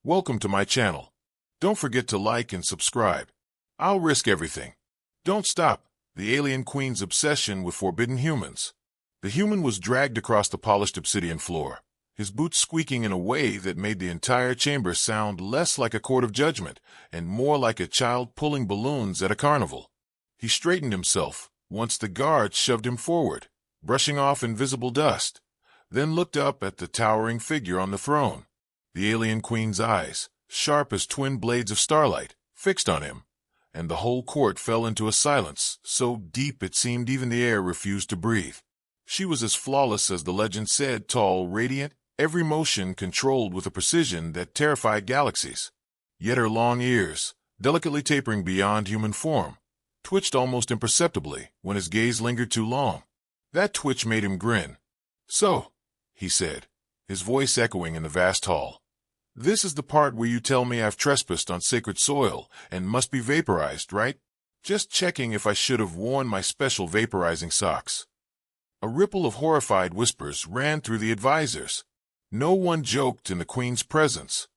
Welcome to my channel. Don't forget to like and subscribe. I'll risk everything. Don't stop. The alien queen's obsession with forbidden humans. The human was dragged across the polished obsidian floor, his boots squeaking in a way that made the entire chamber sound less like a court of judgment and more like a child pulling balloons at a carnival. He straightened himself once the guards shoved him forward, brushing off invisible dust, then looked up at the towering figure on the throne. The alien queen's eyes, sharp as twin blades of starlight, fixed on him, and the whole court fell into a silence so deep it seemed even the air refused to breathe. She was as flawless as the legend said, tall, radiant, every motion controlled with a precision that terrified galaxies. Yet her long ears, delicately tapering beyond human form, twitched almost imperceptibly when his gaze lingered too long. That twitch made him grin. "So," he said, his voice echoing in the vast hall, "this is the part where you tell me I've trespassed on sacred soil and must be vaporized, right? Just checking if I should have worn my special vaporizing socks." A ripple of horrified whispers ran through the advisors. No one joked in the queen's presence.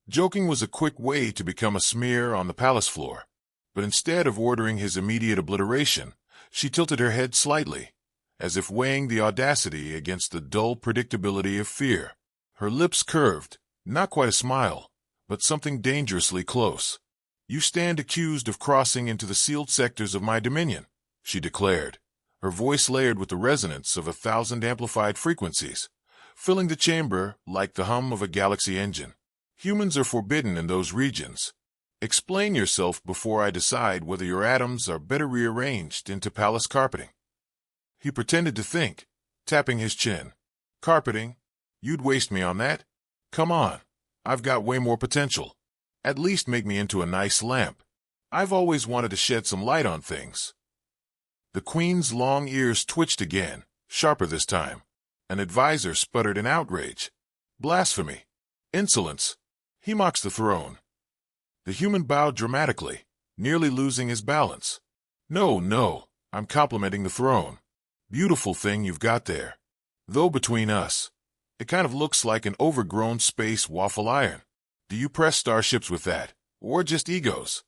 Joking was a quick way to become a smear on the palace floor. But instead of ordering his immediate obliteration, she tilted her head slightly, as if weighing the audacity against the dull predictability of fear. Her lips curved, not quite a smile, but something dangerously close. "You stand accused of crossing into the sealed sectors of my dominion," she declared, her voice layered with the resonance of 1,000 amplified frequencies, filling the chamber like the hum of a galaxy engine. "Humans are forbidden in those regions. Explain yourself before I decide whether your atoms are better rearranged into palace carpeting." He pretended to think, tapping his chin. "Carpeting? You'd waste me on that? Come on, I've got way more potential. At least make me into a nice lamp. I've always wanted to shed some light on things." The queen's long ears twitched again, sharper this time. An advisor sputtered in outrage. "Blasphemy! Insolence! He mocks the throne." The human bowed dramatically, nearly losing his balance. No, I'm complimenting the throne. Beautiful thing you've got there. Though between us, it kind of looks like an overgrown space waffle iron. Do you press starships with that, or just egos?"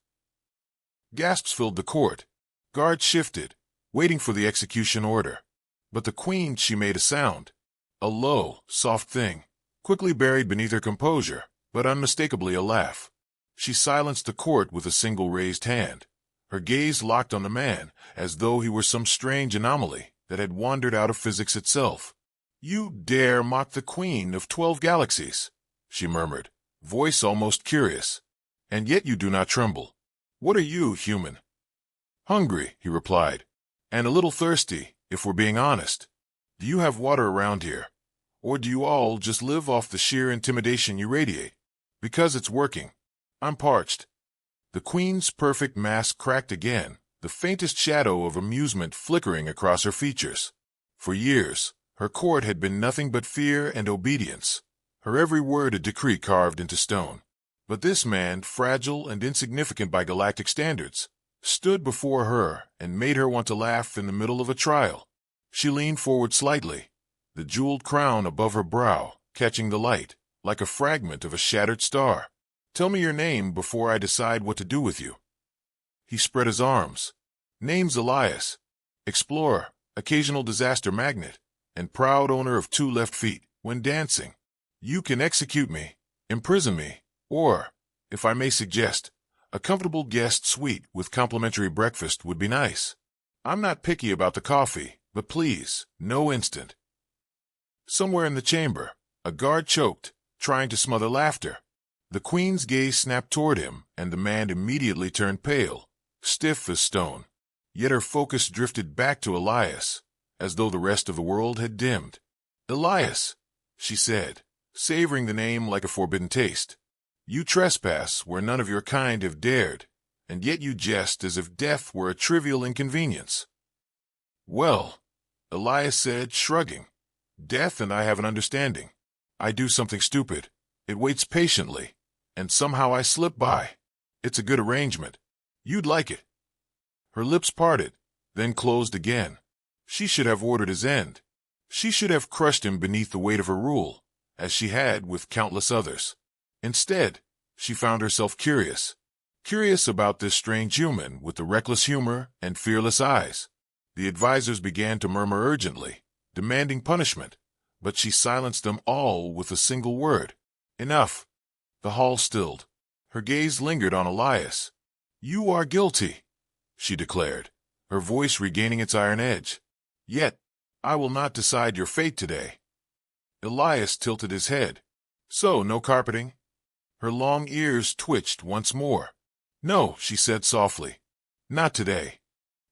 Gasps filled the court. Guards shifted, waiting for the execution order. But the queen, she made a sound. A low, soft thing, quickly buried beneath her composure, but unmistakably a laugh. She silenced the court with a single raised hand, her gaze locked on the man, as though he were some strange anomaly that had wandered out of physics itself. "You dare mock the queen of 12 galaxies," she murmured, voice almost curious. "And yet you do not tremble. What are you, human?" "Hungry," he replied, "and a little thirsty, if we're being honest. Do you have water around here? Or do you all just live off the sheer intimidation you radiate? Because it's working. I'm parched." The queen's perfect mask cracked again, the faintest shadow of amusement flickering across her features. For years, her court had been nothing but fear and obedience, her every word a decree carved into stone. But this man, fragile and insignificant by galactic standards, stood before her and made her want to laugh in the middle of a trial. She leaned forward slightly, the jeweled crown above her brow catching the light, like a fragment of a shattered star. "Tell me your name before I decide what to do with you." He spread his arms. "Name's Elias, explorer, occasional disaster magnet, and proud owner of 2 left feet when dancing. You can execute me, imprison me, or, if I may suggest, a comfortable guest suite with complimentary breakfast would be nice. I'm not picky about the coffee, but please, no instant." Somewhere in the chamber, a guard choked, trying to smother laughter. The queen's gaze snapped toward him, and the man immediately turned pale, stiff as stone. Yet her focus drifted back to Elias, as though the rest of the world had dimmed. "Elias," she said, savoring the name like a forbidden taste. "You trespass where none of your kind have dared, and yet you jest as if death were a trivial inconvenience." "Well," Elias said, shrugging, "death and I have an understanding. I do something stupid. It waits patiently, and somehow I slip by. It's a good arrangement. You'd like it." Her lips parted, then closed again. She should have ordered his end. She should have crushed him beneath the weight of her rule, as she had with countless others. Instead, She found herself curious. Curious about this strange human with the reckless humor and fearless eyes. The advisors began to murmur urgently, demanding punishment, but she silenced them all with a single word. Enough. The hall stilled. Her gaze lingered on Elias. You are guilty, she declared, her voice regaining its iron edge. Yet, I will not decide your fate today. Elias tilted his head. So, no carpeting? Her long ears twitched once more. No, she said softly. Not today.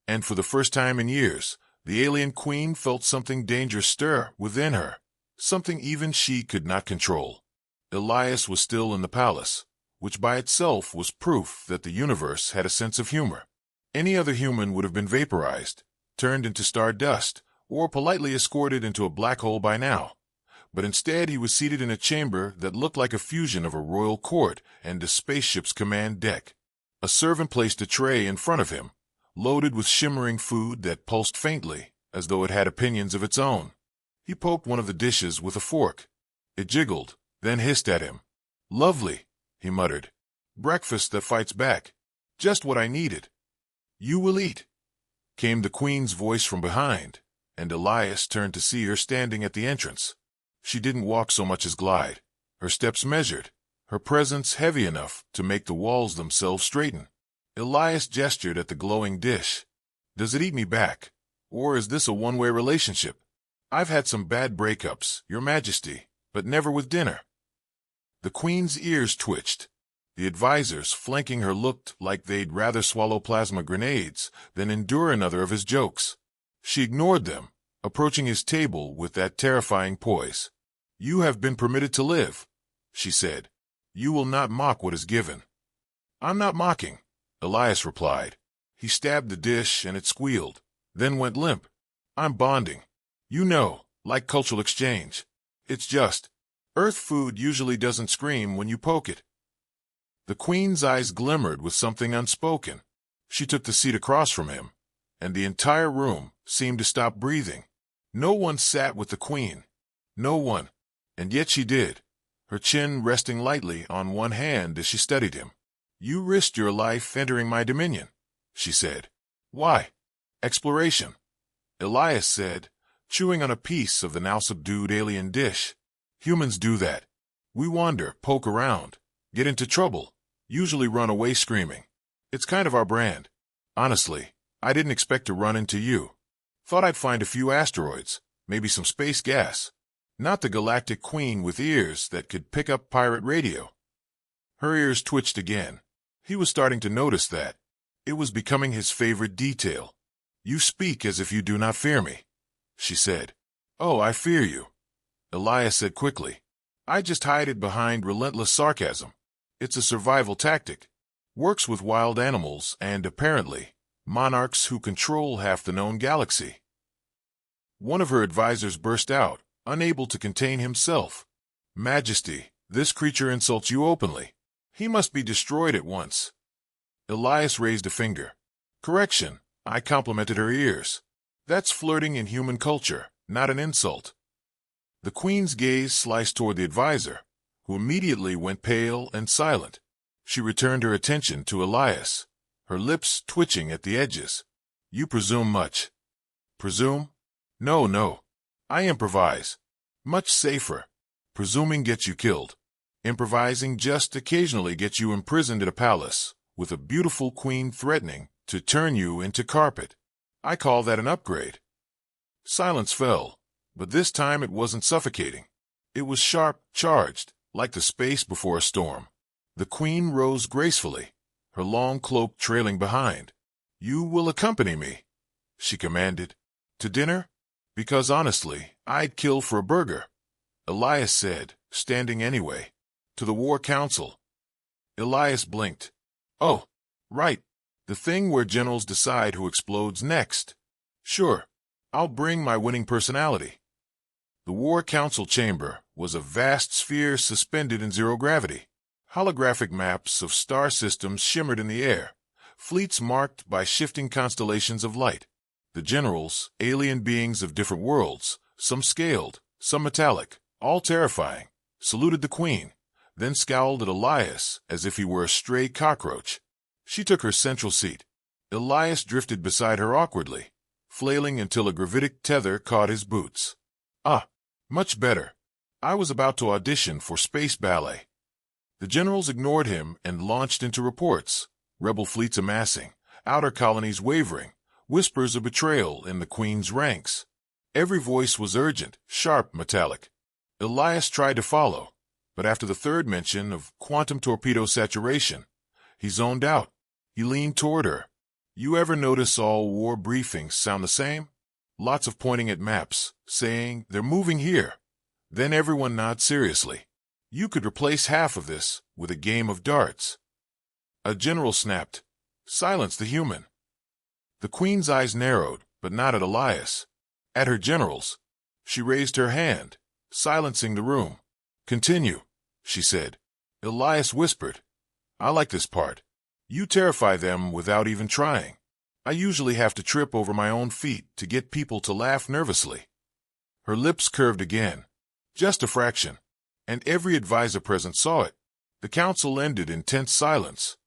And for the first time in years, the alien queen felt something dangerous stir within her, something even she could not control. Elias was still in the palace, which by itself was proof that the universe had a sense of humor. Any other human would have been vaporized, turned into stardust, or politely escorted into a black hole by now. But instead he was seated in a chamber that looked like a fusion of a royal court and a spaceship's command deck. A servant placed a tray in front of him, loaded with shimmering food that pulsed faintly, as though it had opinions of its own. He poked one of the dishes with a fork. It jiggled, then hissed at him. Lovely, he muttered. Breakfast that fights back. Just what I needed. You will eat, came the queen's voice from behind, and Elias turned to see her standing at the entrance. She didn't walk so much as glide, her steps measured, her presence heavy enough to make the walls themselves straighten. Elias gestured at the glowing dish. Does it eat me back, or is this a one-way relationship? I've had some bad breakups, Your Majesty, but never with dinner. The queen's ears twitched. The advisors flanking her looked like they'd rather swallow plasma grenades than endure another of his jokes. She ignored them, approaching his table with that terrifying poise. You have been permitted to live, she said. You will not mock what is given. I'm not mocking, Elias replied. He stabbed the dish and it squealed, then went limp. I'm bonding. You know, like cultural exchange. It's just, Earth food usually doesn't scream when you poke it. The queen's eyes glimmered with something unspoken. She took the seat across from him, and the entire room seemed to stop breathing. No one sat with the queen. No one. And yet she did, her chin resting lightly on one hand as she studied him. You risked your life entering my dominion, she said. Why? Exploration, Elias said, chewing on a piece of the now subdued alien dish. Humans do that. We wander, poke around, get into trouble, usually run away screaming. It's kind of our brand. Honestly, I didn't expect to run into you. Thought I'd find a few asteroids, maybe some space gas. Not the galactic queen with ears that could pick up pirate radio. Her ears twitched again. He was starting to notice that. It was becoming his favorite detail. You speak as if you do not fear me, she said. Oh, I fear you, Elias said quickly. I just hide it behind relentless sarcasm. It's a survival tactic. Works with wild animals and, apparently, monarchs who control half the known galaxy. One of her advisors burst out, unable to contain himself. Majesty, this creature insults you openly. He must be destroyed at once. Elias raised a finger. Correction, I complimented her ears. That's flirting in human culture, not an insult. The queen's gaze sliced toward the advisor, who immediately went pale and silent. She returned her attention to Elias, her lips twitching at the edges. You presume much. Presume? No, no. I improvise. Much safer. Presuming gets you killed. Improvising just occasionally gets you imprisoned at a palace, with a beautiful queen threatening to turn you into carpet. I call that an upgrade. Silence fell, but this time it wasn't suffocating. It was sharp, charged, like the space before a storm. The queen rose gracefully, her long cloak trailing behind. You will accompany me, she commanded. To dinner? Because honestly, I'd kill for a burger, Elias said, standing anyway. To the War Council. Elias blinked. Oh, right. The thing where generals decide who explodes next. Sure. I'll bring my winning personality. The War Council chamber was a vast sphere suspended in zero gravity. Holographic maps of star systems shimmered in the air, fleets marked by shifting constellations of light. The generals, alien beings of different worlds, some scaled, some metallic, all terrifying, saluted the queen, then scowled at Elias as if he were a stray cockroach. She took her central seat. Elias drifted beside her awkwardly, flailing until a gravitic tether caught his boots. Ah, much better. I was about to audition for space ballet. The generals ignored him and launched into reports, rebel fleets amassing, outer colonies wavering, whispers of betrayal in the Queen's ranks. Every voice was urgent, sharp, metallic. Elias tried to follow, but after the third mention of quantum torpedo saturation, he zoned out. He leaned toward her. You ever notice all war briefings sound the same? Lots of pointing at maps, saying, they're moving here. Then everyone nods seriously. You could replace half of this with a game of darts. A general snapped, silence the human. The Queen's eyes narrowed, but not at Elias. At her generals. She raised her hand, silencing the room. Continue, she said. Elias whispered, I like this part. You terrify them without even trying. I usually have to trip over my own feet to get people to laugh nervously. Her lips curved again. Just a fraction. And every advisor present saw it. The council ended in tense silence.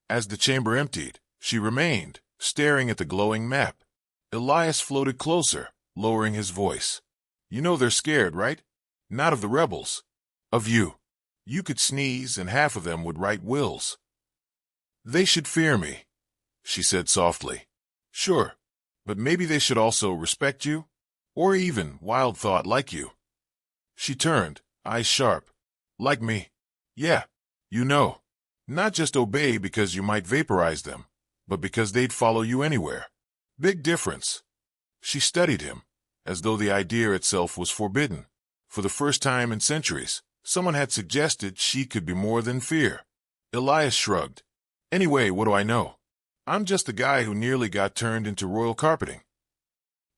As the chamber emptied, she remained, staring at the glowing map. Elias floated closer, lowering his voice. You know they're scared, right? Not of the rebels. Of you. You could sneeze and half of them would write wills. They should fear me, she said softly. Sure, but maybe they should also respect you? Or even, wild thought, like you. She turned, eyes sharp. Like me. Yeah, you know. Not just obey because you might vaporize them, but because they'd follow you anywhere. Big difference. She studied him, as though the idea itself was forbidden. For the first time in centuries, someone had suggested she could be more than fear. Elias shrugged. Anyway, what do I know? I'm just the guy who nearly got turned into royal carpeting.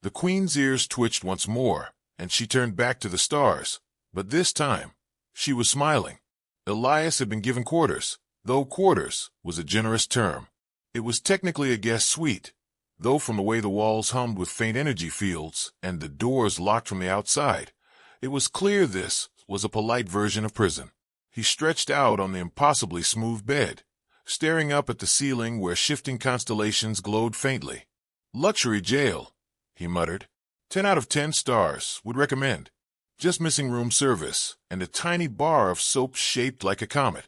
The Queen's ears twitched once more, and she turned back to the stars. But this time, she was smiling. Elias had been given quarters, though quarters was a generous term. It was technically a guest suite, though from the way the walls hummed with faint energy fields and the doors locked from the outside, it was clear this was a polite version of prison. He stretched out on the impossibly smooth bed, staring up at the ceiling where shifting constellations glowed faintly. Luxury jail, he muttered. 10 out of 10 stars, would recommend. Just missing room service and a tiny bar of soap shaped like a comet.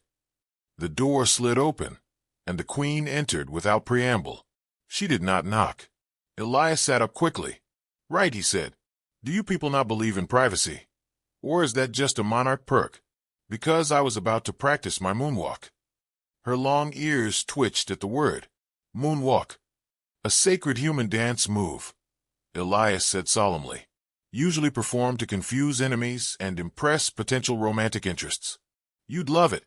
The door slid open, and the Queen entered without preamble. She did not knock. Elias sat up quickly. Right, he said. Do you people not believe in privacy? Or is that just a monarch perk? Because I was about to practice my moonwalk. Her long ears twitched at the word. Moonwalk. A sacred human dance move, Elias said solemnly. Usually performed to confuse enemies and impress potential romantic interests. You'd love it.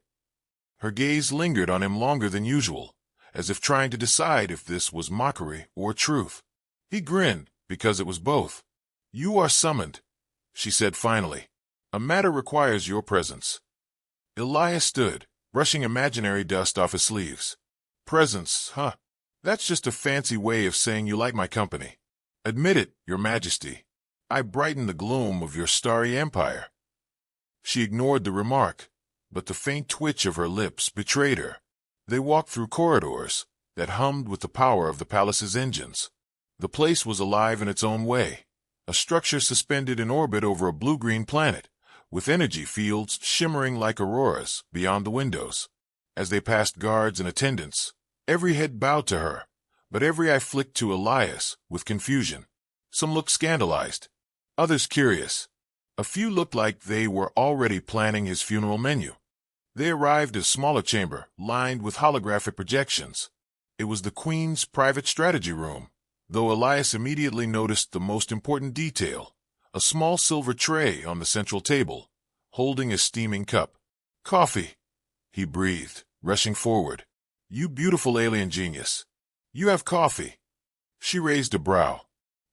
Her gaze lingered on him longer than usual, as if trying to decide if this was mockery or truth. He grinned, because it was both. You are summoned, she said finally. A matter requires your presence. Elias stood, brushing imaginary dust off his sleeves. Presence, huh? That's just a fancy way of saying you like my company. Admit it, Your Majesty. I brighten the gloom of your starry empire. She ignored the remark, but the faint twitch of her lips betrayed her. They walked through corridors that hummed with the power of the palace's engines. The place was alive in its own way, a structure suspended in orbit over a blue-green planet, with energy fields shimmering like auroras beyond the windows. As they passed guards and attendants, every head bowed to her, but every eye flicked to Elias with confusion. Some looked scandalized, others curious. A few looked like they were already planning his funeral menu. They arrived at a smaller chamber, lined with holographic projections. It was the Queen's private strategy room, though Elias immediately noticed the most important detail, a small silver tray on the central table, holding a steaming cup. Coffee, he breathed, rushing forward. You beautiful alien genius. You have coffee. She raised a brow.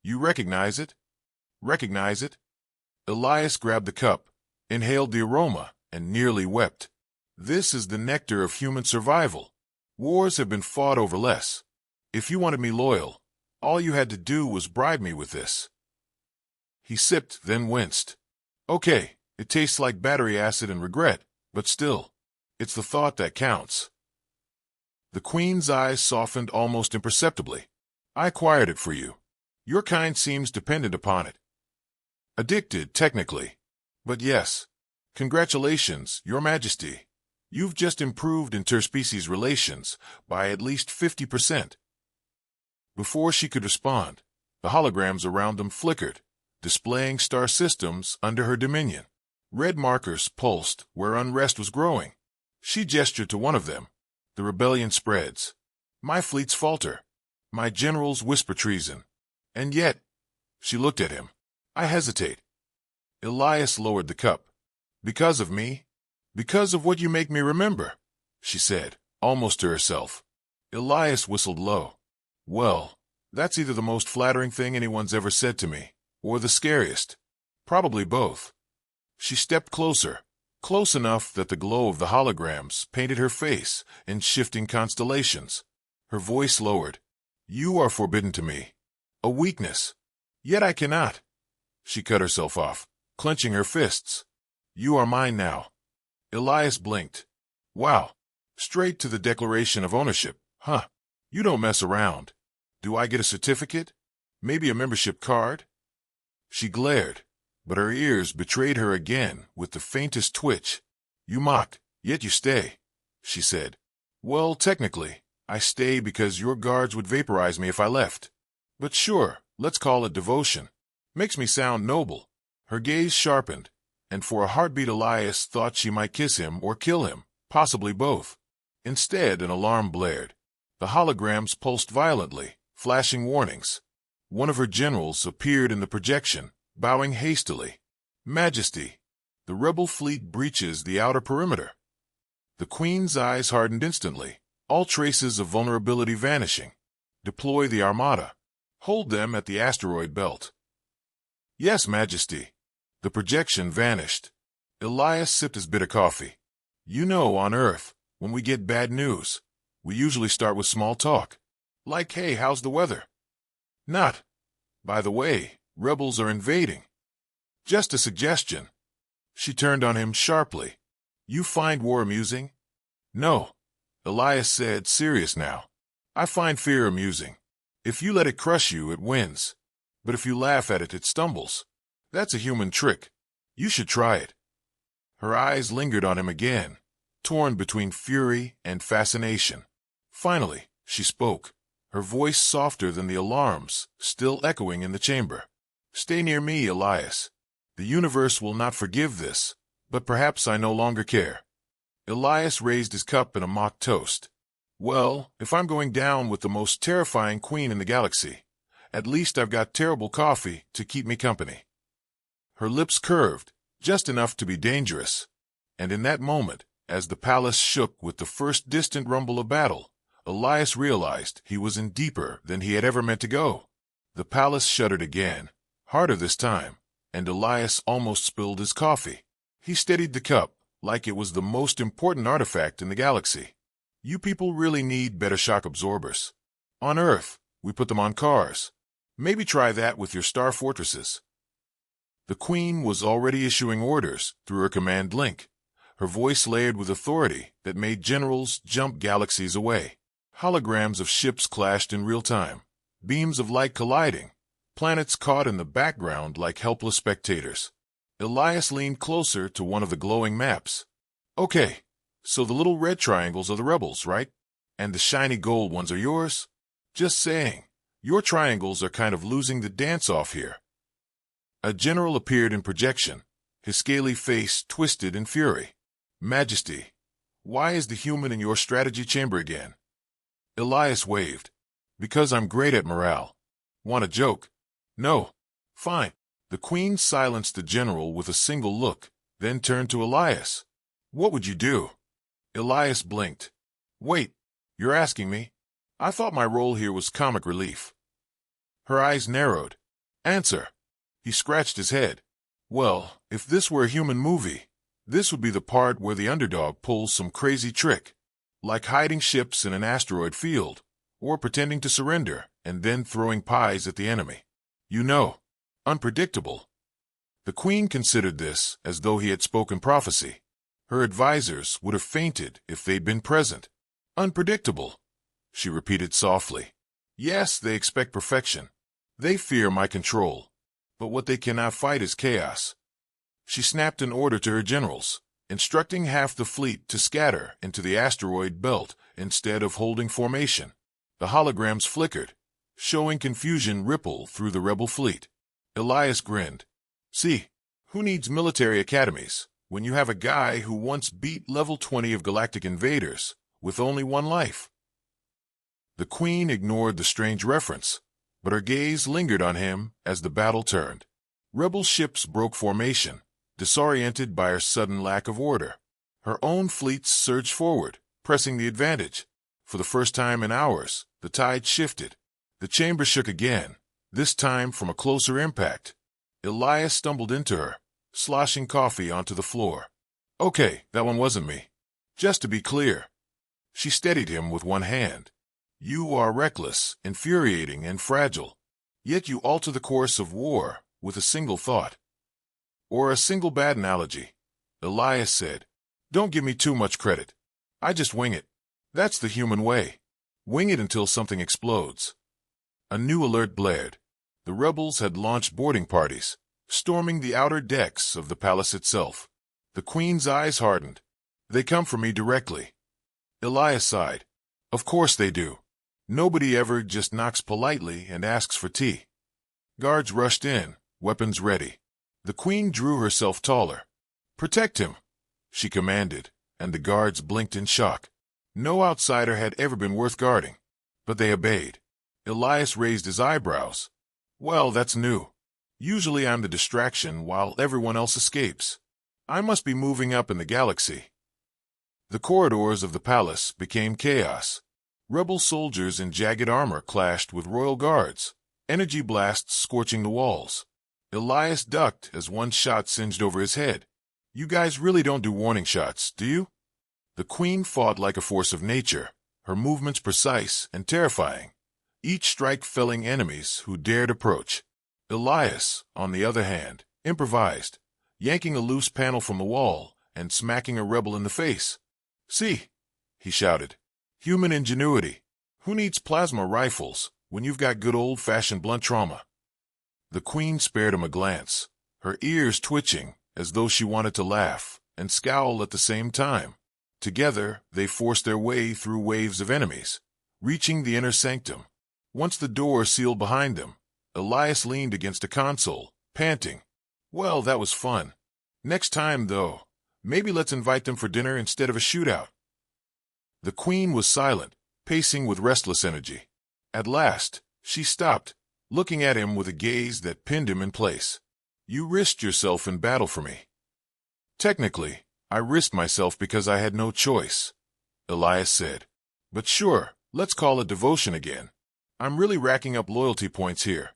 You recognize it? Recognize it? Elias grabbed the cup, inhaled the aroma, and nearly wept. This is the nectar of human survival. Wars have been fought over less. If you wanted me loyal, all you had to do was bribe me with this. He sipped, then winced. Okay, it tastes like battery acid and regret, but still. It's the thought that counts. The Queen's eyes softened almost imperceptibly. I acquired it for you. Your kind seems dependent upon it. Addicted, technically. But yes. Congratulations, Your Majesty. You've just improved interspecies relations by at least 50%. Before she could respond, the holograms around them flickered, displaying star systems under her dominion. Red markers pulsed where unrest was growing. She gestured to one of them. The rebellion spreads. My fleets falter. My generals whisper treason. And yet, she looked at him. I hesitate. Elias lowered the cup. Because of me? Because of what you make me remember, she said, almost to herself. Elias whistled low. Well, that's either the most flattering thing anyone's ever said to me, or the scariest. Probably both. She stepped closer, close enough that the glow of the holograms painted her face in shifting constellations. Her voice lowered. You are forbidden to me. A weakness. Yet I cannot. She cut herself off, clenching her fists. You are mine now. Elias blinked. Wow. Straight to the declaration of ownership, huh? You don't mess around. Do I get a certificate? Maybe a membership card? She glared, but her ears betrayed her again with the faintest twitch. You mock, yet you stay, she said. Well, technically, I stay because your guards would vaporize me if I left. But sure, let's call it devotion. Makes me sound noble. Her gaze sharpened, and for a heartbeat Elias thought she might kiss him or kill him, possibly both. Instead, an alarm blared. The holograms pulsed violently, flashing warnings. One of her generals appeared in the projection, bowing hastily. Majesty, the rebel fleet breaches the outer perimeter. The Queen's eyes hardened instantly, all traces of vulnerability vanishing. Deploy the armada. Hold them at the asteroid belt. Yes, Majesty. The projection vanished. Elias sipped his bit of coffee. You know, on Earth, when we get bad news, we usually start with small talk. Like, hey, how's the weather? Not. By the way, rebels are invading. Just a suggestion. She turned on him sharply. You find war amusing? No. Elias said, serious now. I find fear amusing. If you let it crush you, it wins. But if you laugh at it, it stumbles. That's a human trick. You should try it. Her eyes lingered on him again, torn between fury and fascination. Finally, she spoke, her voice softer than the alarms, still echoing in the chamber. Stay near me, Elias. The universe will not forgive this, but perhaps I no longer care. Elias raised his cup in a mock toast. Well, if I'm going down with the most terrifying queen in the galaxy, at least I've got terrible coffee to keep me company. Her lips curved, just enough to be dangerous. And in that moment, as the palace shook with the first distant rumble of battle, Elias realized he was in deeper than he had ever meant to go. The palace shuddered again, harder this time, and Elias almost spilled his coffee. He steadied the cup like it was the most important artifact in the galaxy. You people really need better shock absorbers. On Earth, we put them on cars. Maybe try that with your star fortresses. The Queen was already issuing orders through her command link, her voice layered with authority that made generals jump galaxies away. Holograms of ships clashed in real time, beams of light colliding, planets caught in the background like helpless spectators. Elias leaned closer to one of the glowing maps. Okay, so the little red triangles are the rebels, right? And the shiny gold ones are yours? Just saying, your triangles are kind of losing the dance-off here. A general appeared in projection, his scaly face twisted in fury. Majesty, why is the human in your strategy chamber again? Elias waved. Because I'm great at morale. Want a joke? No. Fine. The Queen silenced the general with a single look, then turned to Elias. What would you do? Elias blinked. Wait, you're asking me? I thought my role here was comic relief. Her eyes narrowed. Answer. He scratched his head. Well, if this were a human movie, this would be the part where the underdog pulls some crazy trick, like hiding ships in an asteroid field, or pretending to surrender and then throwing pies at the enemy. You know, unpredictable. The Queen considered this as though he had spoken prophecy. Her advisors would have fainted if they'd been present. Unpredictable, she repeated softly. Yes, they expect perfection. They fear my control. But what they cannot fight is chaos. She snapped an order to her generals, instructing half the fleet to scatter into the asteroid belt instead of holding formation. The holograms flickered, showing confusion ripple through the rebel fleet. Elias grinned. See, who needs military academies when you have a guy who once beat level 20 of galactic invaders with only one life? The Queen ignored the strange reference, but her gaze lingered on him as the battle turned. Rebel ships broke formation, disoriented by her sudden lack of order. Her own fleets surged forward, pressing the advantage. For the first time in hours, the tide shifted. The chamber shook again, this time from a closer impact. Elias stumbled into her, sloshing coffee onto the floor. Okay, that one wasn't me. Just to be clear. She steadied him with one hand. You are reckless, infuriating, and fragile. Yet you alter the course of war with a single thought. Or a single bad analogy. Elias said. Don't give me too much credit. I just wing it. That's the human way. Wing it until something explodes. A new alert blared. The rebels had launched boarding parties, storming the outer decks of the palace itself. The Queen's eyes hardened. They come for me directly. Elias sighed. Of course they do. Nobody ever just knocks politely and asks for tea. Guards rushed in, weapons ready. The Queen drew herself taller. Protect him, she commanded, and the guards blinked in shock. No outsider had ever been worth guarding, but they obeyed. Elias raised his eyebrows. Well, that's new. Usually I'm the distraction while everyone else escapes. I must be moving up in the galaxy. The corridors of the palace became chaos. Rebel soldiers in jagged armor clashed with royal guards, energy blasts scorching the walls. Elias ducked as one shot singed over his head. You guys really don't do warning shots, do you? The Queen fought like a force of nature, her movements precise and terrifying, each strike felling enemies who dared approach. Elias, on the other hand, improvised, yanking a loose panel from the wall and smacking a rebel in the face. See, he shouted. Human ingenuity. Who needs plasma rifles when you've got good old-fashioned blunt trauma? The Queen spared him a glance, her ears twitching as though she wanted to laugh and scowl at the same time. Together, they forced their way through waves of enemies, reaching the inner sanctum. Once the door sealed behind them, Elias leaned against a console, panting. Well, that was fun. Next time, though, maybe let's invite them for dinner instead of a shootout. The Queen was silent, pacing with restless energy. At last, she stopped, looking at him with a gaze that pinned him in place. You risked yourself in battle for me. Technically, I risked myself because I had no choice, Elias said. But sure, let's call it devotion again. I'm really racking up loyalty points here.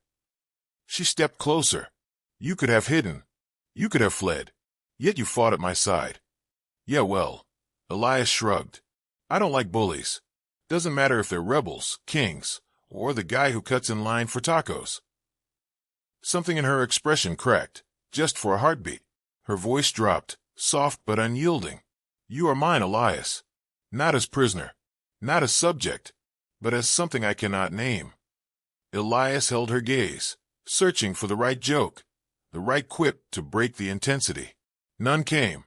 She stepped closer. You could have hidden. You could have fled. Yet you fought at my side. Yeah, well, Elias shrugged. I don't like bullies. Doesn't matter if they're rebels, kings, or the guy who cuts in line for tacos. Something in her expression cracked, just for a heartbeat. Her voice dropped, soft but unyielding. You are mine, Elias. Not as prisoner, not as subject, but as something I cannot name. Elias held her gaze, searching for the right joke, the right quip to break the intensity. None came.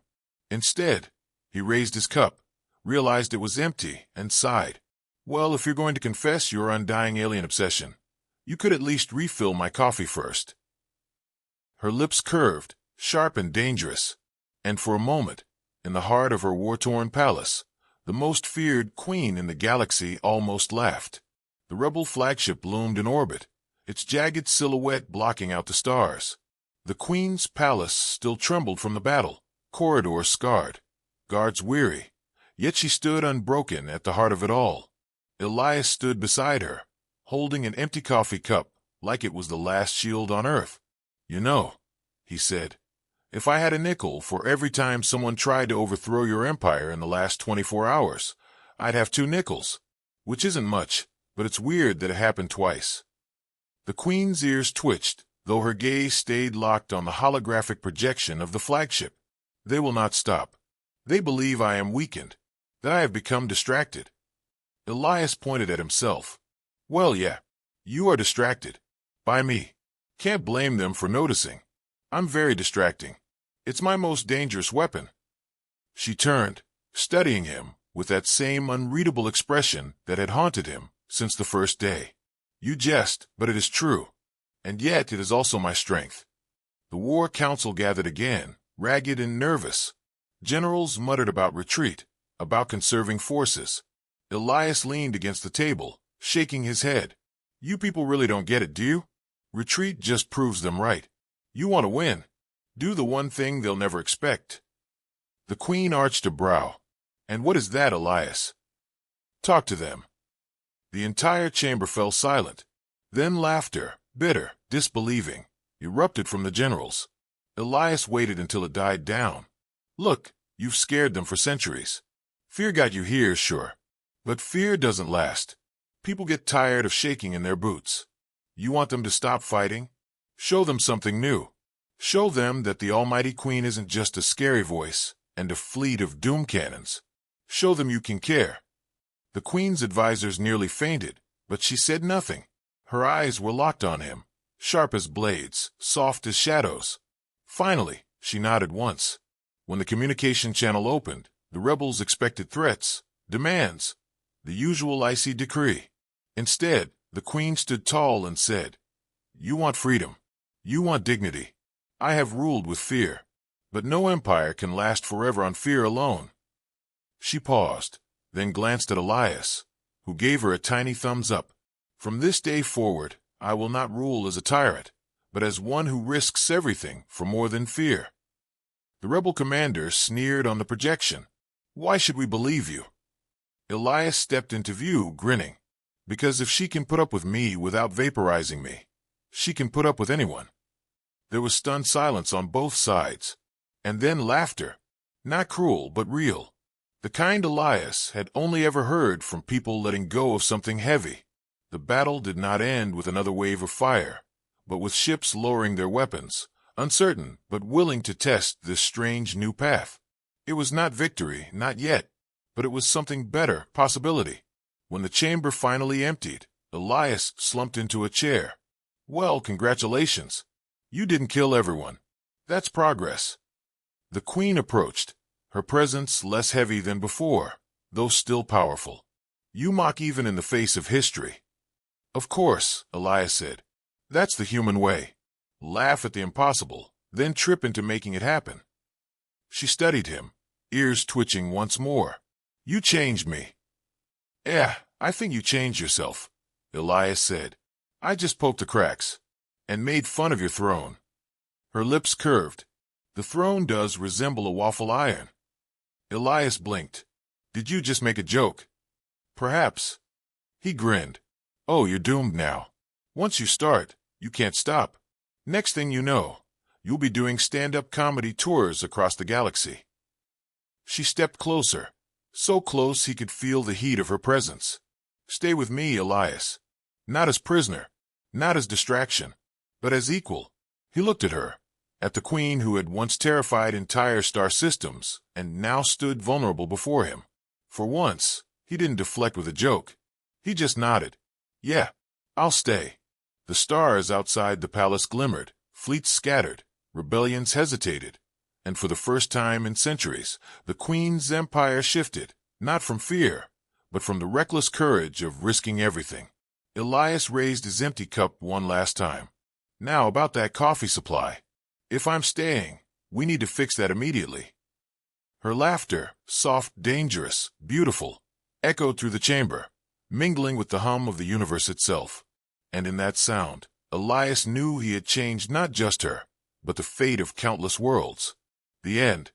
Instead, he raised his cup, realized it was empty, and sighed. Well, if you're going to confess your undying alien obsession, you could at least refill my coffee first. Her lips curved, sharp and dangerous, and for a moment, in the heart of her war-torn palace, the most feared queen in the galaxy almost laughed. The rebel flagship loomed in orbit, its jagged silhouette blocking out the stars. The Queen's palace still trembled from the battle, corridors scarred, guards weary, yet she stood unbroken at the heart of it all. Elias stood beside her, holding an empty coffee cup like it was the last shield on Earth. You know, he said, if I had a nickel for every time someone tried to overthrow your empire in the last 24 hours, I'd have 2 nickels, which isn't much, but it's weird that it happened twice. The Queen's ears twitched, though her gaze stayed locked on the holographic projection of the flagship. They will not stop. They believe I am weakened, that I have become distracted. Elias pointed at himself. Well, yeah, you are distracted. By me. Can't blame them for noticing. I'm very distracting. It's my most dangerous weapon. She turned, studying him, with that same unreadable expression that had haunted him since the first day. You jest, but it is true. And yet it is also my strength. The war council gathered again, ragged and nervous. Generals muttered about retreat, about conserving forces. Elias leaned against the table, shaking his head. You people really don't get it, do you? Retreat just proves them right. You want to win. Do the one thing they'll never expect. The queen arched a brow. And what is that, Elias? Talk to them. The entire chamber fell silent. Then laughter, bitter, disbelieving, erupted from the generals. Elias waited until it died down. Look, you've scared them for centuries. Fear got you here, sure. But fear doesn't last. People get tired of shaking in their boots. You want them to stop fighting? Show them something new. Show them that the Almighty Queen isn't just a scary voice and a fleet of doom cannons. Show them you can care. The Queen's advisors nearly fainted, but she said nothing. Her eyes were locked on him, sharp as blades, soft as shadows. Finally, she nodded once. When the communication channel opened, the rebels expected threats, demands, the usual icy decree. Instead, the Queen stood tall and said, You want freedom. You want dignity. I have ruled with fear, but no empire can last forever on fear alone. She paused, then glanced at Elias, who gave her a tiny thumbs up. From this day forward, I will not rule as a tyrant, but as one who risks everything for more than fear. The rebel commander sneered on the projection. Why should we believe you? Elias stepped into view, grinning. Because if she can put up with me without vaporizing me, she can put up with anyone. There was stunned silence on both sides, and then laughter. Not cruel, but real. The kind Elias had only ever heard from people letting go of something heavy. The battle did not end with another wave of fire, but with ships lowering their weapons, uncertain but willing to test this strange new path. It was not victory, not yet, but it was something better, possibility. When the chamber finally emptied, Elias slumped into a chair. Well, congratulations. You didn't kill everyone. That's progress. The Queen approached, her presence less heavy than before, though still powerful. You mock even in the face of history. Of course, Elias said. That's the human way. Laugh at the impossible, then trip into making it happen. She studied him, ears twitching once more. You changed me. I think you changed yourself, Elias said. I just poked the cracks and made fun of your throne. Her lips curved. The throne does resemble a waffle iron. Elias blinked. Did you just make a joke? Perhaps. He grinned. Oh, you're doomed now. Once you start, you can't stop. Next thing you know, you'll be doing stand-up comedy tours across the galaxy. She stepped closer, so close he could feel the heat of her presence. Stay with me, Elias. Not as prisoner, not as distraction, but as equal. He looked at her, at the Queen who had once terrified entire star systems and now stood vulnerable before him. For once, he didn't deflect with a joke. He just nodded. Yeah, I'll stay. The stars outside the palace glimmered, fleets scattered, rebellions hesitated, and for the first time in centuries, the Queen's empire shifted, not from fear, but from the reckless courage of risking everything. Elias raised his empty cup one last time. Now about that coffee supply. If I'm staying, we need to fix that immediately. Her laughter, soft, dangerous, beautiful, echoed through the chamber, mingling with the hum of the universe itself. And in that sound, Elias knew he had changed not just her, but the fate of countless worlds. The end.